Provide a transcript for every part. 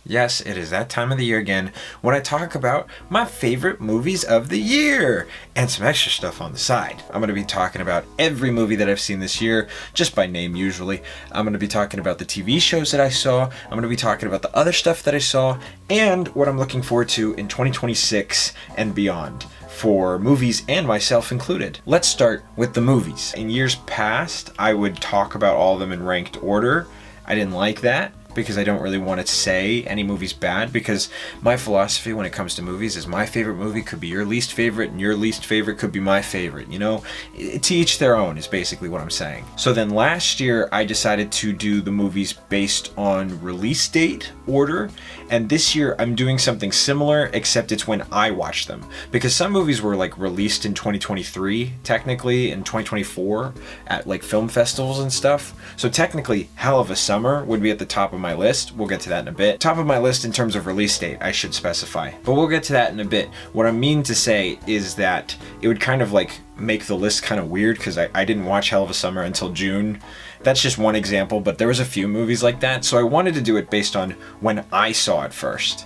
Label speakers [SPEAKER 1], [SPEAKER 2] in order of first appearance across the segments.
[SPEAKER 1] Yes, it is that time of the year again when I talk about my favorite movies of the year and some extra stuff on the side. I'm going to be talking about every movie that I've seen this year, just by name usually. I'm going to be talking about the TV shows that I saw. I'm going to be talking about the other stuff that I saw and what I'm looking forward to in 2026 and beyond, for movies and myself included. Let's start with the movies. In years past, I would talk about all of them in ranked order. I didn't like that, because I don't really want to say any movie's bad, because my philosophy when it comes to movies is my favorite movie could be your least favorite, and your least favorite could be my favorite, you know? To each their own is basically what I'm saying. So then last year I decided to do the movies based on release date order, and this year I'm doing something similar, except it's when I watch them. Because some movies were like released in 2023, technically, in 2024, at like film festivals and stuff. So technically, Hell of a Summer would be at the top of my list. We'll get to that in a bit. Top of my list in terms of release date, I should specify. But we'll get to that in a bit. What I mean to say is that it would kind of like make the list kind of weird, because I didn't watch Hell of a Summer until June. That's just one example, but there was a few movies like that, so I wanted to do it based on when I saw it first.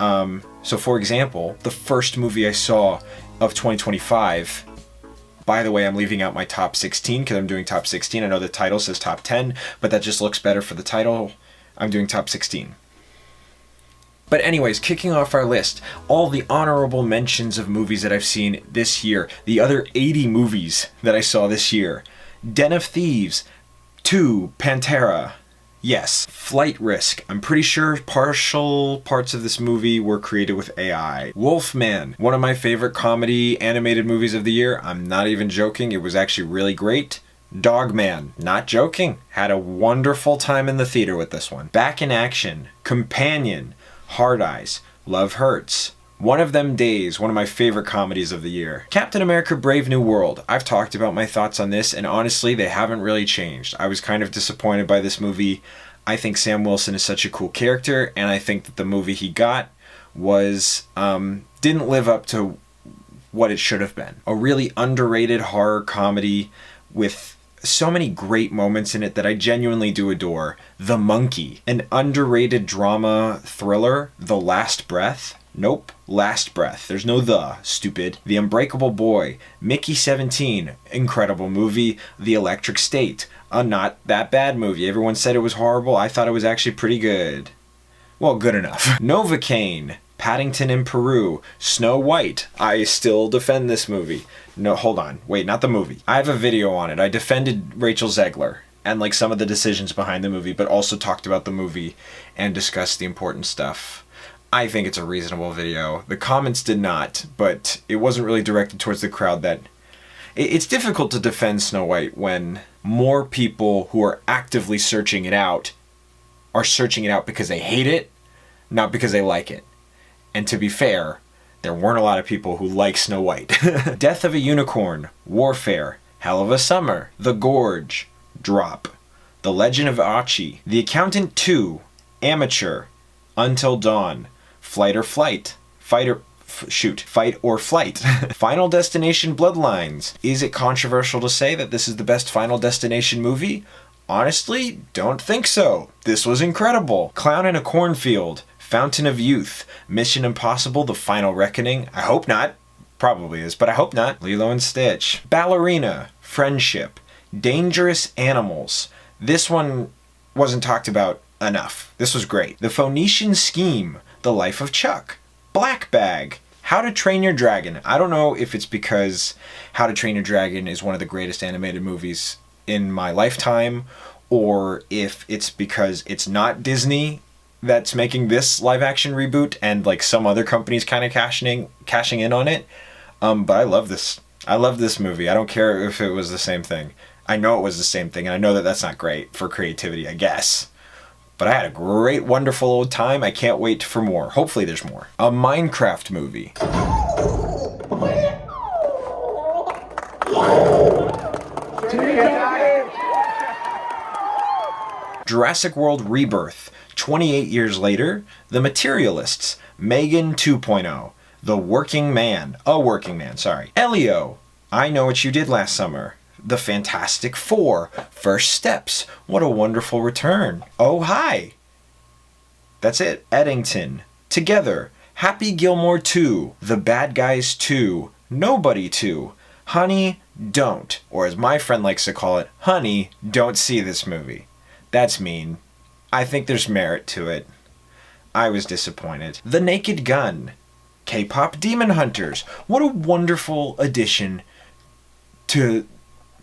[SPEAKER 1] So for example, the first movie I saw of 2025, by the way, I'm leaving out my top 16 because I'm doing top 16. I know the title says top 10, but that just looks better for the title. I'm doing top 16. But anyways, kicking off our list, all the honorable mentions of movies that I've seen this year, the other 80 movies that I saw this year. Den of Thieves, 2, Pantera. Yes, Flight Risk. I'm pretty sure partial parts of this movie were created with AI. Wolfman, one of my favorite comedy animated movies of the year. I'm not even joking, it was actually really great. Dogman, not joking, had a wonderful time in the theater with this one. Back in Action, Companion, Hard Eyes, Love Hurts, One of Them Days, one of my favorite comedies of the year. Captain America Brave New World. I've talked about my thoughts on this, and honestly, they haven't really changed. I was kind of disappointed by this movie. I think Sam Wilson is such a cool character, and I think that the movie he got was, didn't live up to what it should have been. A really underrated horror comedy with so many great moments in it that I genuinely do adore. The Monkey, an underrated drama thriller. The Last Breath. Nope, Last Breath. There's no the, stupid. The Unbreakable Boy, Mickey 17, incredible movie. The Electric State, a not that bad movie. Everyone said it was horrible. I thought it was actually pretty good. Well, good enough. Novocaine, Paddington in Peru, Snow White. I still defend this movie. No, hold on. Wait, not the movie. I have a video on it. I defended Rachel Zegler and like some of the decisions behind the movie, but also talked about the movie and discussed the important stuff. I think it's a reasonable video. The comments did not, but it wasn't really directed towards the crowd that... It's difficult to defend Snow White when more people who are actively searching it out are searching it out because they hate it, not because they like it. And to be fair, there weren't a lot of people who like Snow White. Death of a Unicorn, Warfare, Hell of a Summer, The Gorge, Drop, The Legend of Achi, The Accountant 2, Amateur, Until Dawn, Fight or Flight, Fight or Flight, Final Destination Bloodlines. Is it controversial to say that this is the best Final Destination movie? Honestly, don't think so. This was incredible. Clown in a Cornfield, Fountain of Youth, Mission Impossible: The Final Reckoning. I hope not. Probably is, but I hope not. Lilo and Stitch. Ballerina, Friendship, Dangerous Animals. This one wasn't talked about enough. This was great. The Phoenician Scheme, The Life of Chuck, Black Bag, How to Train Your Dragon. I don't know if it's because How to Train Your Dragon is one of the greatest animated movies in my lifetime, or if it's because it's not Disney that's making this live action reboot and like some other companies kind of cashing in on it. But I love this. I love this movie. I don't care if it was the same thing. I know it was the same thing, and I know that that's not great for creativity, I guess. But I had a great, wonderful old time. I can't wait for more. Hopefully there's more. A Minecraft movie. Jurassic World Rebirth. 28 years later. The Materialists. Megan 2.0. The Working Man. Elio. I Know What You Did Last Summer. The Fantastic Four. First Steps. What a wonderful return. Oh, hi. That's it. Eddington. Together. Happy Gilmore 2. The Bad Guys 2. Nobody 2. Honey, don't. Or as my friend likes to call it, honey, don't see this movie. That's mean. I think there's merit to it. I was disappointed. The Naked Gun. K-pop Demon Hunters. What a wonderful addition to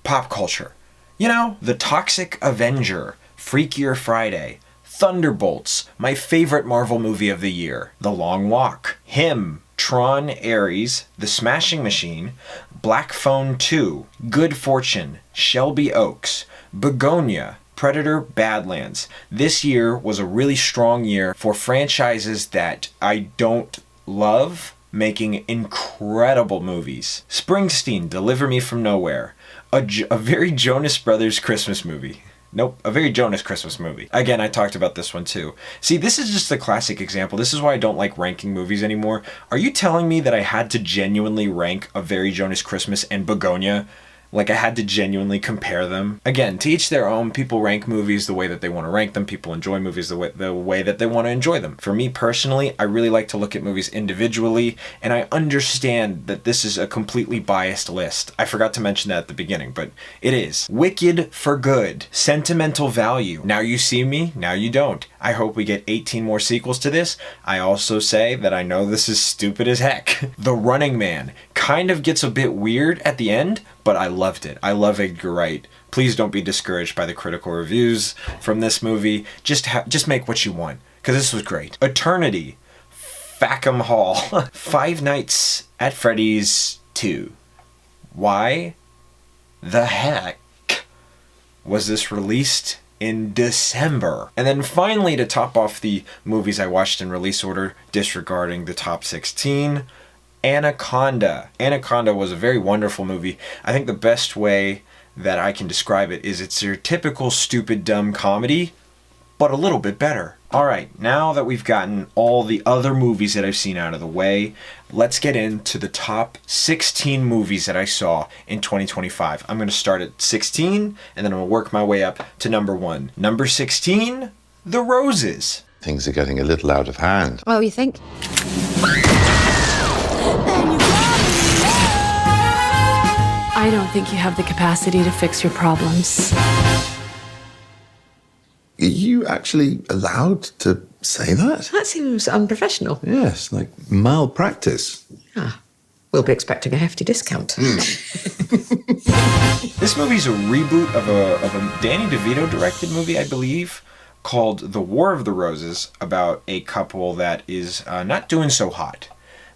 [SPEAKER 1] pop culture. You know, The Toxic Avenger. Freakier Friday. Thunderbolts, my favorite Marvel movie of the year. The Long Walk. Him. Tron Ares. The Smashing Machine. Black Phone 2. Good Fortune. Shelby Oaks. Begonia. Predator Badlands. This year was a really strong year for franchises that I don't love making incredible movies. Springsteen, Deliver Me From Nowhere. A very Jonas Brothers Christmas movie. Nope, a very Jonas Christmas movie. Again, I talked about this one too. See, this is just a classic example. This is why I don't like ranking movies anymore. Are you telling me that I had to genuinely rank A Very Jonas Christmas and Begonia? Like, I had to genuinely compare them. Again, to each their own. People rank movies the way that they want to rank them. People enjoy movies the way that they want to enjoy them. For me personally, I really like to look at movies individually, and I understand that this is a completely biased list. I forgot to mention that at the beginning, but it is. Wicked for Good. Sentimental Value. Now You See Me, Now You Don't. I hope we get 18 more sequels to this. I also say that I know this is stupid as heck. The Running Man. Kind of gets a bit weird at the end, but I loved it. I love Edgar Wright. Please don't be discouraged by the critical reviews from this movie. Just make what you want, because this was great. Eternity. Fackham Hall. Five Nights at Freddy's 2. Why the heck was this released in December? And then finally, to top off the movies I watched in release order, disregarding the top 16, Anaconda. Anaconda was a very wonderful movie. I think the best way that I can describe it is it's your typical stupid, dumb comedy, but a little bit better. Alright, now that we've gotten all the other movies that I've seen out of the way, let's get into the top 16 movies that I saw in 2025. I'm going to start at 16, and then I'm going to work my way up to number 1. Number 16, The Roses.
[SPEAKER 2] Things are getting a little out of hand.
[SPEAKER 3] Oh, you think?
[SPEAKER 4] I don't think you have the capacity to fix your problems.
[SPEAKER 2] Are you actually allowed to say that?
[SPEAKER 3] That seems unprofessional.
[SPEAKER 2] Yes, like malpractice.
[SPEAKER 3] We'll be expecting a hefty discount.
[SPEAKER 1] This movie's a reboot of a Danny DeVito directed movie, I believe, called The War of the Roses, about a couple that is not doing so hot.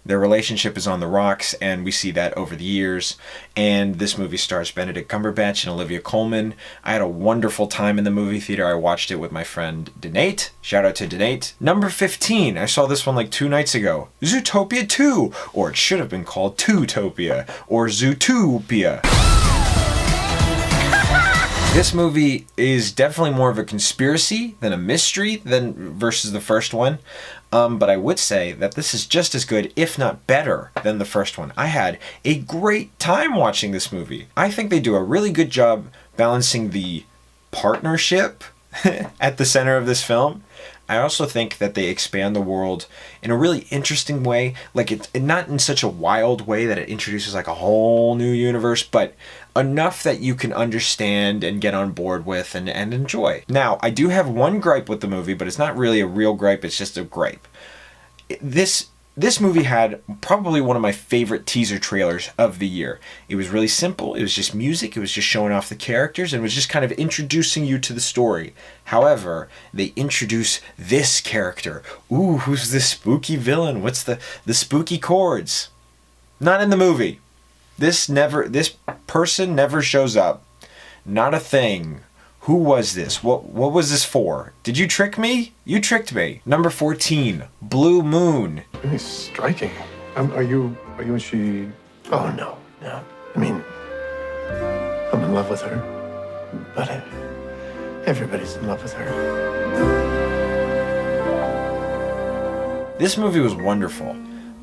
[SPEAKER 1] Their relationship is on the rocks, and we see that over the years. And this movie stars Benedict Cumberbatch and Olivia Colman. I had a wonderful time in the movie theater. I watched it with my friend Donate. Shout out to Donate. Number 15. I saw this one like 2 nights ago. Zootopia 2. Or it should have been called Tootopia. Or Zootopia. This movie is definitely more of a conspiracy than a mystery versus the first one. But I would say that this is just as good, if not better, than the first one. I had a great time watching this movie. I think they do a really good job balancing the partnership at the center of this film. I also think that they expand the world in a really interesting way. Like, it's not in such a wild way that it introduces like a whole new universe, but enough that you can understand and get on board with and enjoy. Now, I do have one gripe with the movie, but it's not really a real gripe, it's just a gripe. This movie had probably one of my favorite teaser trailers of the year. It was really simple, it was just music, it was just showing off the characters, and it was just kind of introducing you to the story. However, they introduce this character. Ooh, who's this spooky villain? What's the spooky chords? Not in the movie. This person never shows up. Not a thing. Who was this? What was this for? Did you trick me? You tricked me. Number 14, Blue Moon.
[SPEAKER 5] Really striking. Are you and she? Oh, no. I mean, I'm in love with her, but everybody's in love with her.
[SPEAKER 1] This movie was wonderful.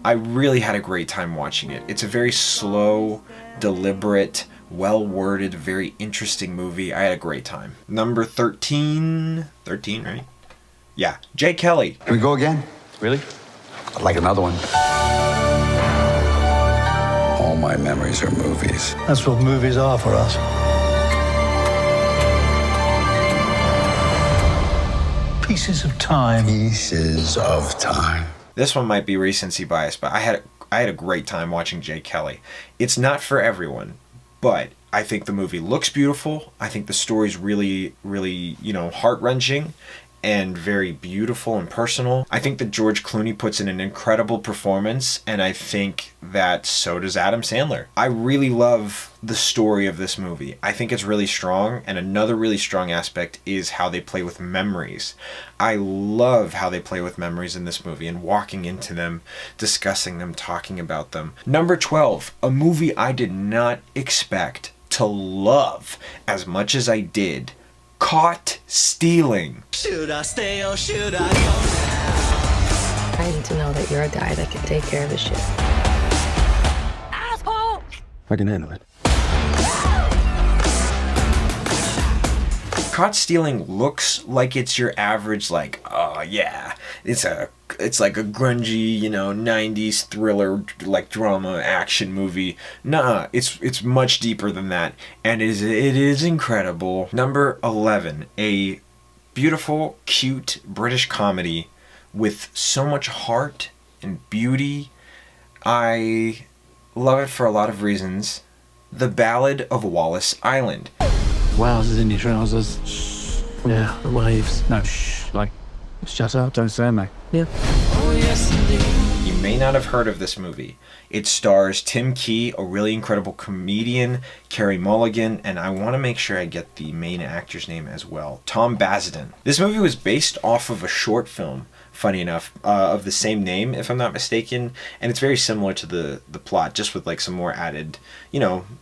[SPEAKER 1] I really had a great time watching it. It's a very slow, deliberate, well-worded, very interesting movie. I had a great time. Number 13, right? Yeah, Jay Kelly.
[SPEAKER 6] Can we go again?
[SPEAKER 7] Really?
[SPEAKER 6] I'd like another one. All my memories are movies.
[SPEAKER 5] That's what movies are for us. Pieces of time.
[SPEAKER 6] Pieces of time.
[SPEAKER 1] This one might be recency bias, but I had a great time watching Jay Kelly. It's not for everyone, but I think the movie looks beautiful. I think the story's really, really, heart-wrenching and very beautiful and personal. I think that George Clooney puts in an incredible performance, and I think that so does Adam Sandler. I really love the story of this movie. I think it's really strong, and another really strong aspect is how they play with memories. I love how they play with memories in this movie and walking into them, discussing them, talking about them. Number 12, a movie I did not expect to love as much as I did. Caught Stealing.
[SPEAKER 8] Should I stay or should I go?
[SPEAKER 3] I need to know that you're a guy that can take care of his shit.
[SPEAKER 8] Asshole!
[SPEAKER 7] I can handle it.
[SPEAKER 1] Caught Stealing looks like it's your average, oh yeah, it's like a grungy, 90s thriller, drama action movie. Nah, it's much deeper than that, and it is incredible. Number 11, a beautiful, cute British comedy with so much heart and beauty. I love it for a lot of reasons. The Ballad of Wallace Island.
[SPEAKER 7] Wowzers in your trousers.
[SPEAKER 5] Yeah, the waves.
[SPEAKER 7] No, shut up, don't say mate.
[SPEAKER 5] Yeah.
[SPEAKER 8] Oh, yes, indeed.
[SPEAKER 1] You may not have heard of this movie. It stars Tim Key, a really incredible comedian, Carey Mulligan, and I want to make sure I get the main actor's name as well, Tom Basden. This movie was based off of a short film, funny enough, of the same name, if I'm not mistaken, and it's very similar to the plot, just with some more added,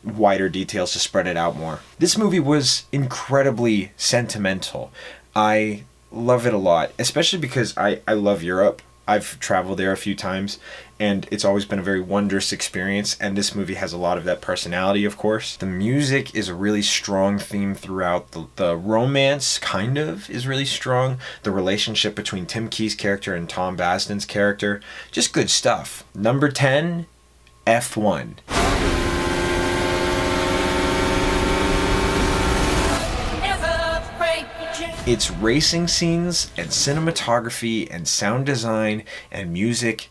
[SPEAKER 1] wider details to spread it out more. This movie was incredibly sentimental. I love it a lot, especially because I love Europe. I've traveled there a few times, and it's always been a very wondrous experience, and this movie has a lot of that personality, of course. The music is a really strong theme throughout. The romance, kind of, is really strong. The relationship between Tim Key's character and Tom Basden's character, just good stuff. Number 10, F1. Its racing scenes and cinematography and sound design and music,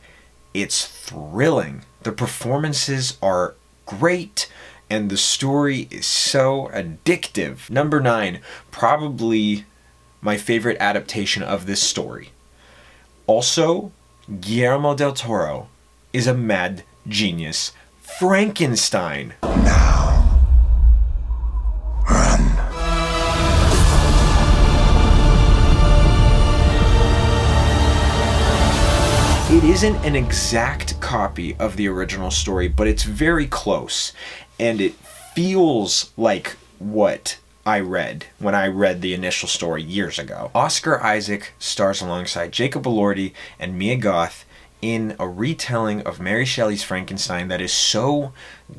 [SPEAKER 1] it's thrilling. The performances are great and the story is so addictive. Number 9, probably my favorite adaptation of this story. Also, Guillermo del Toro is a mad genius. Frankenstein.
[SPEAKER 2] Now, run.
[SPEAKER 1] It isn't an exact copy of the original story, but it's very close, and it feels like what I read when I read the initial story years ago. Oscar Isaac stars alongside Jacob Elordi and Mia Goth in a retelling of Mary Shelley's Frankenstein that is so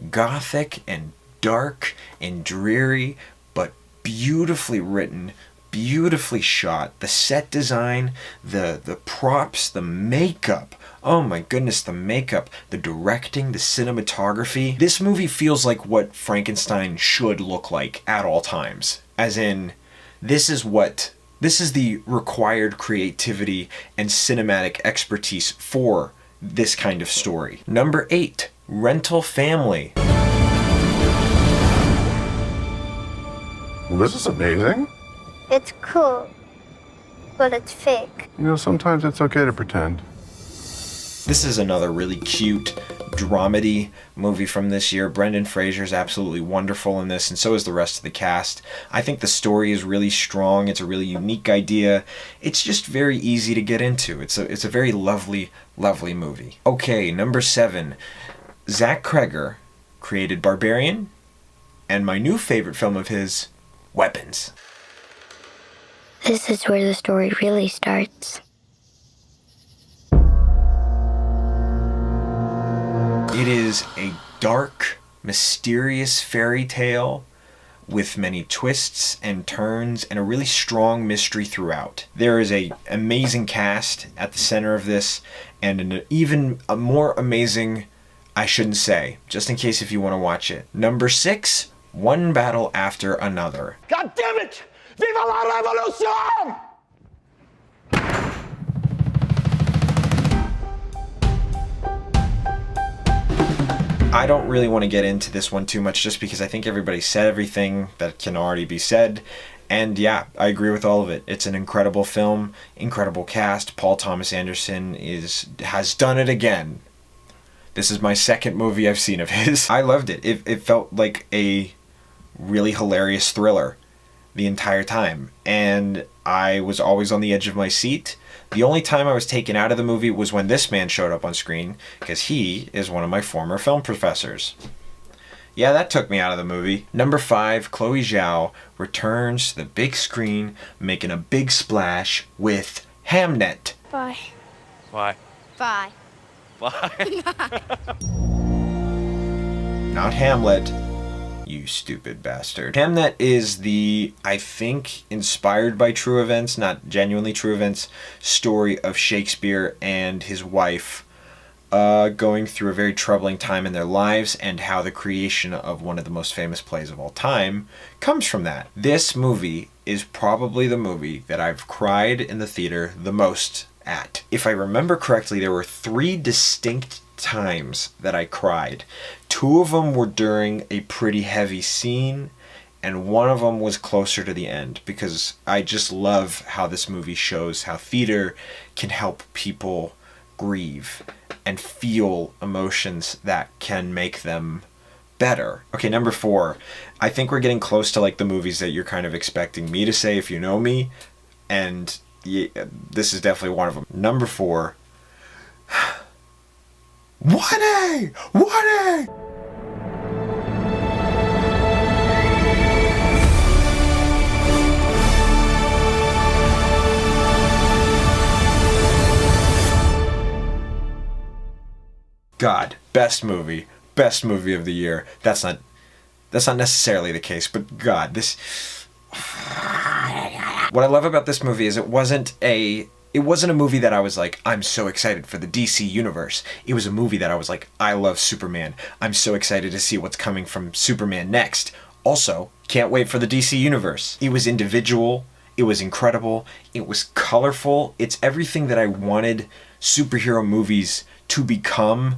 [SPEAKER 1] gothic and dark and dreary, but beautifully written, beautifully shot. The set design, the props, the makeup. Oh my goodness, the makeup, the directing, the cinematography. This movie feels like what Frankenstein should look like at all times. As in, this is the required creativity and cinematic expertise for this kind of story. Number 8, Rental Family.
[SPEAKER 9] Well, this is amazing.
[SPEAKER 10] It's cool, but it's fake.
[SPEAKER 9] Sometimes it's okay to pretend.
[SPEAKER 1] This is another really cute dramedy movie from this year. Brendan Fraser is absolutely wonderful in this, and so is the rest of the cast. I think the story is really strong. It's a really unique idea. It's just very easy to get into. It's a very lovely, lovely movie. Okay, number 7. Zach Cregger created Barbarian, and my new favorite film of his, Weapons.
[SPEAKER 10] This is where the story really starts.
[SPEAKER 1] It is a dark, mysterious fairy tale with many twists and turns and a really strong mystery throughout. There is a amazing cast at the center of this, and an even a more amazing, I shouldn't say, just in case if you want to watch it. Number 6, One Battle After Another.
[SPEAKER 8] God damn it! Viva la revolution!
[SPEAKER 1] I don't really want to get into this one too much just because I think everybody said everything that can already be said. And yeah, I agree with all of it. It's an incredible film, incredible cast. Paul Thomas Anderson has done it again. This is my second movie I've seen of his. I loved it. It felt like a really hilarious thriller the entire time. And I was always on the edge of my seat. The only time I was taken out of the movie was when this man showed up on screen, because he is one of my former film professors. Yeah, that took me out of the movie. Number 5, Chloe Zhao returns to the big screen, making a big splash with Hamnet.
[SPEAKER 10] Bye.
[SPEAKER 11] Why?
[SPEAKER 10] Bye.
[SPEAKER 1] Not Hamlet. You stupid bastard. Hamnet is the, I think, inspired by true events, not genuinely true events, story of Shakespeare and his wife going through a very troubling time in their lives, and how the creation of one of the most famous plays of all time comes from that. This movie is probably the movie that I've cried in the theater the most at. If I remember correctly, there were 3 distinct times that I cried. 2 of them were during a pretty heavy scene, and one of them was closer to the end, because I just love how this movie shows how theater can help people grieve and feel emotions that can make them better. Okay, number 4. I think we're getting close to like the movies that you're kind of expecting me to say if you know me, and yeah, this is definitely one of them. Number 4. 1A! 1A! God, best movie of the year. That's not necessarily the case, but God, this. What I love about this movie is it wasn't a movie that I was like, I'm so excited for the DC universe. It was a movie that I was like, I love Superman. I'm so excited to see what's coming from Superman next. Also, can't wait for the DC universe. It was individual. It was incredible. It was colorful. It's everything that I wanted superhero movies to become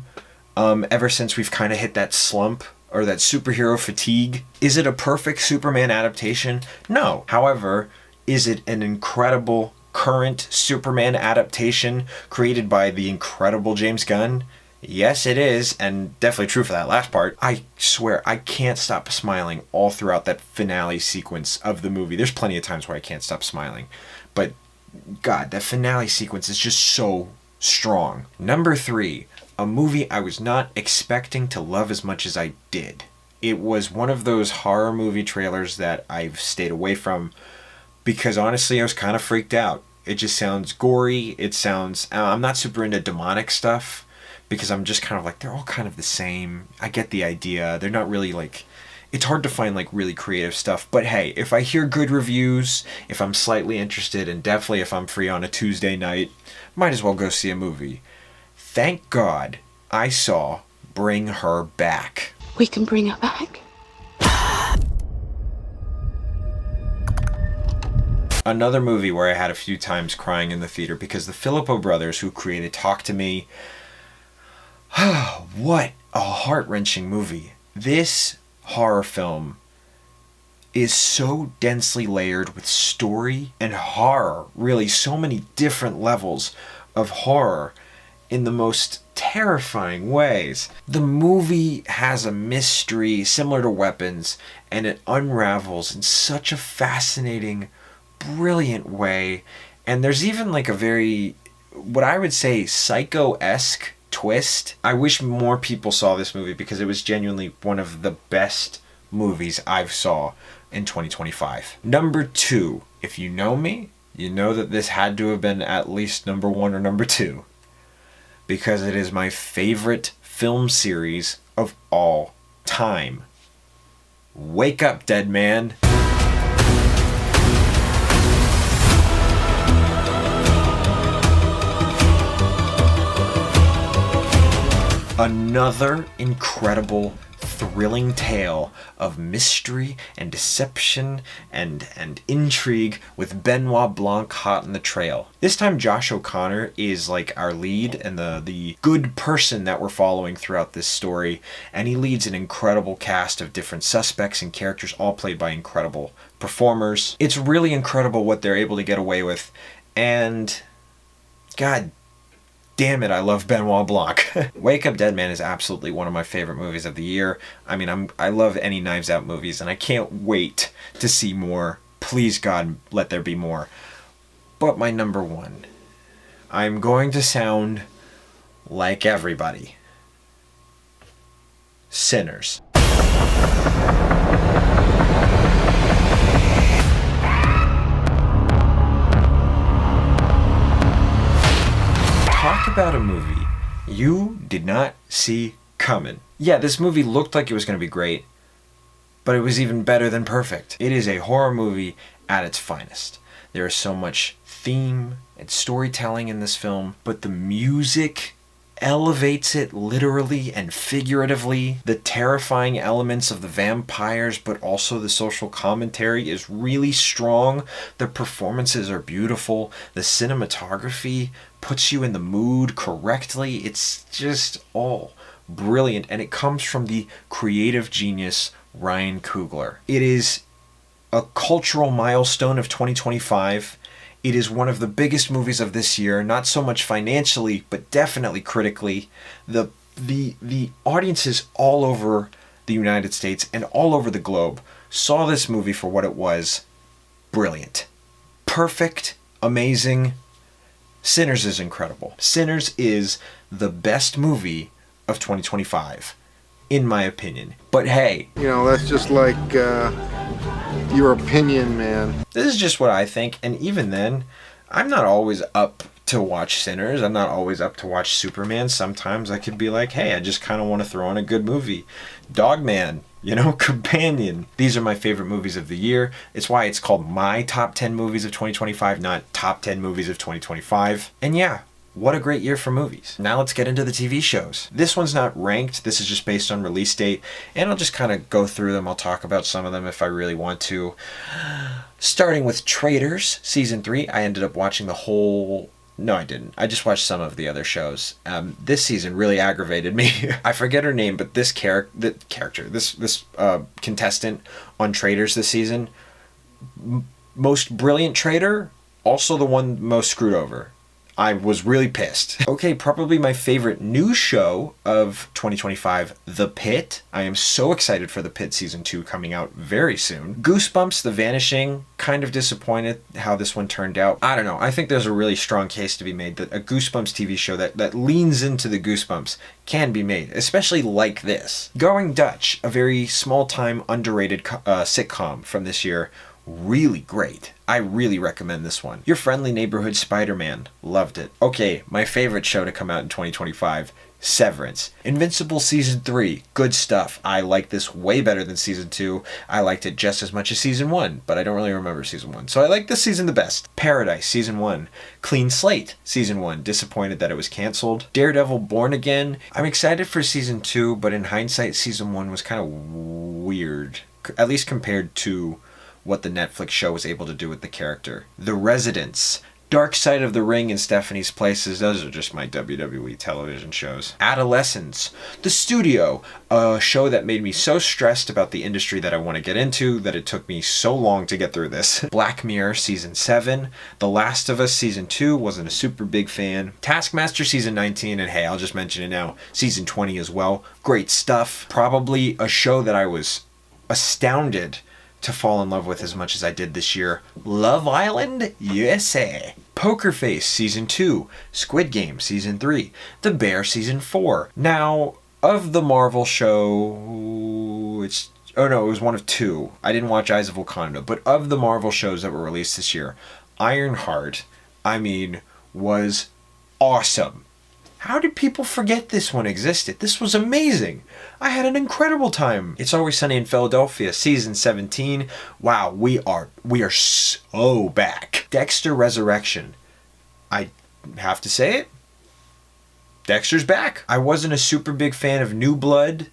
[SPEAKER 1] ever since we've kind of hit that slump or that superhero fatigue. Is it a perfect Superman adaptation? No. However, is it an incredible current Superman adaptation created by the incredible James Gunn? Yes, it is, and definitely true for that last part. I swear, I can't stop smiling all throughout that finale sequence of the movie. There's plenty of times where I can't stop smiling, but God, that finale sequence is just so strong. Number 3, a movie I was not expecting to love as much as I did. It was one of those horror movie trailers that I've stayed away from because honestly I was kind of freaked out. It just sounds gory. It sounds... I'm not super into demonic stuff because I'm just kind of like, they're all kind of the same. I get the idea. They're not really like... It's hard to find like really creative stuff. But hey, if I hear good reviews, if I'm slightly interested, and definitely if I'm free on a Tuesday night, might as well go see a movie. Thank God I saw Bring Her Back.
[SPEAKER 4] We can bring her back.
[SPEAKER 1] Another movie where I had a few times crying in the theater because the Philippo brothers who created Talk to Me, what a heart-wrenching movie. This horror film is so densely layered with story and horror, really so many different levels of horror in the most terrifying ways. The movie has a mystery similar to Weapons, and it unravels in such a fascinating, brilliant way. And there's even like a very, what I would say, psycho-esque twist. I wish more people saw this movie because it was genuinely one of the best movies I've saw in 2025. Number 2, if you know me, you know that this had to have been at least number 1 or number 2 because it is my favorite film series of all time. Wake up, dead man. Another incredible, thrilling tale of mystery and deception and intrigue with Benoit Blanc hot on the trail. This time Josh O'Connor is like our lead and the good person that we're following throughout this story, and he leads an incredible cast of different suspects and characters, all played by incredible performers. It's really incredible what they're able to get away with, and God damn it, I love Benoit Blanc. Wake Up Dead Man is absolutely one of my favorite movies of the year. I mean, I love any Knives Out movies, and I can't wait to see more. Please, God, let there be more. But my number one, I'm going to sound like everybody. Sinners. Talk about a movie you did not see coming. Yeah, this movie looked like it was going to be great, but it was even better than perfect. It is a horror movie at its finest. There is so much theme and storytelling in this film, but the music elevates it literally and figuratively. The terrifying elements of the vampires, but also the social commentary is really strong. The performances are beautiful. The cinematography puts you in the mood correctly. It's just all brilliant, and it comes from the creative genius Ryan Coogler. It is a cultural milestone of 2025. It is one of the biggest movies of this year, not so much financially, but definitely critically. The audiences all over the United States and all over the globe saw this movie for what it was. Brilliant. Perfect. Amazing. Sinners is incredible. Sinners is the best movie of 2025, in my opinion. But hey,
[SPEAKER 9] You know, that's just like your opinion, man.
[SPEAKER 1] this is just what I think, and even then, I'm not always up to watch Sinners. I'm not always up to watch Superman. Sometimes I could be like, hey, I just kind of want to throw on a good movie. Dogman, Companion. These are my favorite movies of the year. It's why it's called my top 10 movies of 2025, not top 10 movies of 2025. And yeah, what a great year for movies. Now let's get into the TV shows. This one's not ranked. This is just based on release date, and I'll just kind of go through them. I'll talk about some of them if I really want to. Starting with Traitors, Season 3. I ended up watching the whole... No, I didn't. I just watched some of the other shows. This season really aggravated me. I forget her name, but this contestant on Traitors this season, most brilliant traitor, also the one most screwed over. I was really pissed. Okay, probably my favorite new show of 2025, The Pitt. I am so excited for The Pitt Season 2 coming out very soon. Goosebumps, The Vanishing. Kind of disappointed how this one turned out. I don't know. I think there's a really strong case to be made that a Goosebumps TV show that leans into the Goosebumps can be made, especially like this. Going Dutch, a very small-time, underrated sitcom from this year. Really great. I really recommend this one. Your Friendly Neighborhood Spider-Man. Loved it. Okay, my favorite show to come out in 2025, Severance. Invincible Season 3. Good stuff. I like this way better than Season 2. I liked it just as much as Season 1, but I don't really remember Season 1. So I like this season the best. Paradise, Season 1. Clean Slate, Season 1. Disappointed that it was canceled. Daredevil Born Again. I'm excited for Season 2, but in hindsight, Season 1 was kind of weird. At least compared to what the Netflix show was able to do with the character. The Residents, Dark Side of the Ring, and Stephanie's Places. Those are just my WWE television shows. Adolescence, The Studio, a show that made me so stressed about the industry that I want to get into that it took me so long to get through this. Black Mirror Season 7, The Last of Us Season 2, wasn't a super big fan. Taskmaster Season 19, and hey, I'll just mention it now, Season 20 as well. Great stuff. Probably a show that I was astounded to fall in love with as much as I did this year. Love Island USA. Poker Face Season 2. Squid Game Season 3. The Bear Season 4. Now, of the Marvel show, it was one of two. I didn't watch Eyes of Wakanda, but of the Marvel shows that were released this year, Ironheart, was awesome. How did people forget this one existed? This was amazing. I had an incredible time. It's Always Sunny in Philadelphia, season 17. Wow, we are so back. Dexter Resurrection. I have to say it. Dexter's back. I wasn't a super big fan of New Blood,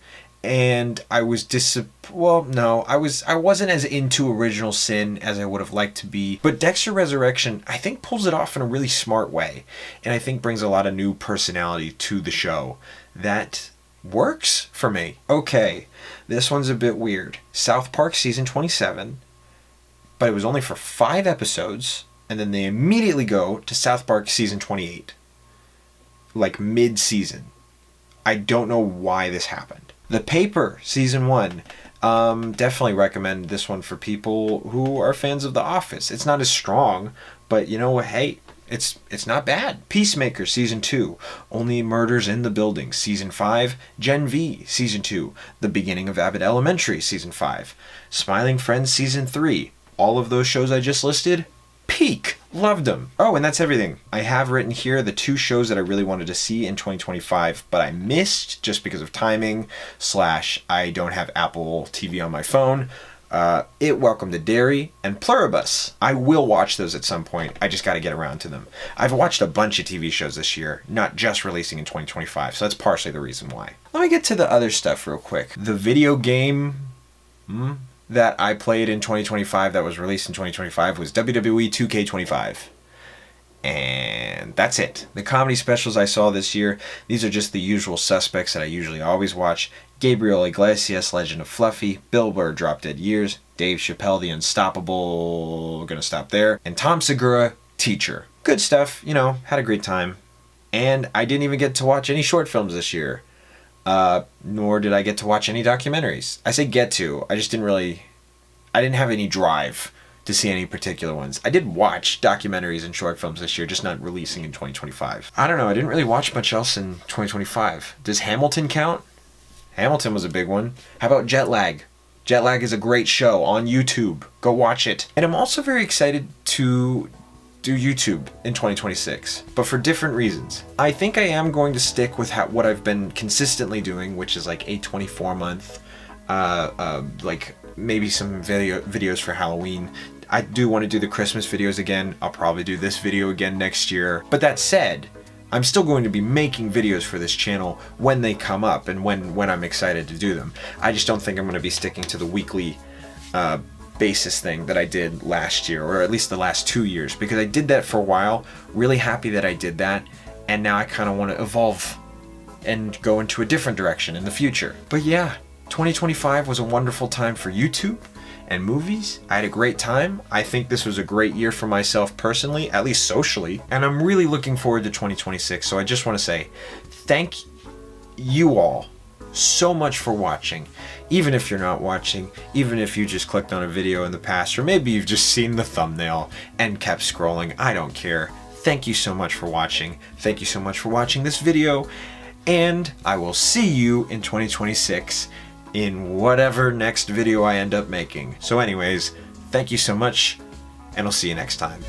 [SPEAKER 1] and I was I wasn't as into Original Sin as I would have liked to be. But Dexter Resurrection, I think, pulls it off in a really smart way, and I think brings a lot of new personality to the show that works for me. Okay, this one's a bit weird. South Park season 27, but it was only for 5 episodes, and then they immediately go to South Park season 28. Like mid-season. I don't know why this happened. The Paper season 1. Definitely recommend this one for people who are fans of The Office. It's not as strong, but you know what? Hey, it's not bad. Peacemaker season 2. Only Murders in the Building season 5. Gen V season 2. The Beginning of Abbott Elementary season 5. Smiling Friends season 3. All of those shows I just listed, peak. Loved them. Oh, and that's everything. I have written here the 2 shows that I really wanted to see in 2025, but I missed just because of timing / I don't have Apple TV on my phone. It Welcome to Derry and Pluribus. I will watch those at some point. I just got to get around to them. I've watched a bunch of TV shows this year, not just releasing in 2025, so that's partially the reason why. Let me get to the other stuff real quick. The video game that I played in 2025 that was released in 2025 was WWE 2K25. And that's it. The comedy specials I saw this year, these are just the usual suspects that I usually always watch. Gabriel Iglesias, Legend of Fluffy, Bill Burr, Drop Dead Years, Dave Chappelle, The Unstoppable, gonna stop there, and Tom Segura, Teacher. Good stuff, you know, had a great time. And I didn't even get to watch any short films this year. Nor did I get to watch any documentaries. I say get to, I didn't have any drive to see any particular ones. I did watch documentaries and short films this year, just not releasing in 2025. I don't know, I didn't really watch much else in 2025. Does Hamilton count? Hamilton was a big one. How about Jet Lag? Jet Lag is a great show on YouTube. Go watch it. And I'm also very excited to do YouTube in 2026, but for different reasons. I think I am going to stick with what I've been consistently doing, which is like a 24-month, like maybe some videos for Halloween. I do want to do the Christmas videos again. I'll probably do this video again next year. But that said, I'm still going to be making videos for this channel when they come up and when I'm excited to do them. I just don't think I'm going to be sticking to the weekly basis thing that I did last year, or at least the last 2 years, because I did that for a while. Really happy that I did that, and now I kind of want to evolve and go into a different direction in the future. But yeah, 2025 was a wonderful time for YouTube and movies. I had a great time. I think this was a great year for myself personally, at least socially, and I'm really looking forward to 2026. So I just want to say thank you all so much for watching. Even if you're not watching, even if you just clicked on a video in the past, or maybe you've just seen the thumbnail and kept scrolling, I don't care. Thank you so much for watching. Thank you so much for watching this video, and I will see you in 2026 in whatever next video I end up making. So anyways, thank you so much, and I'll see you next time.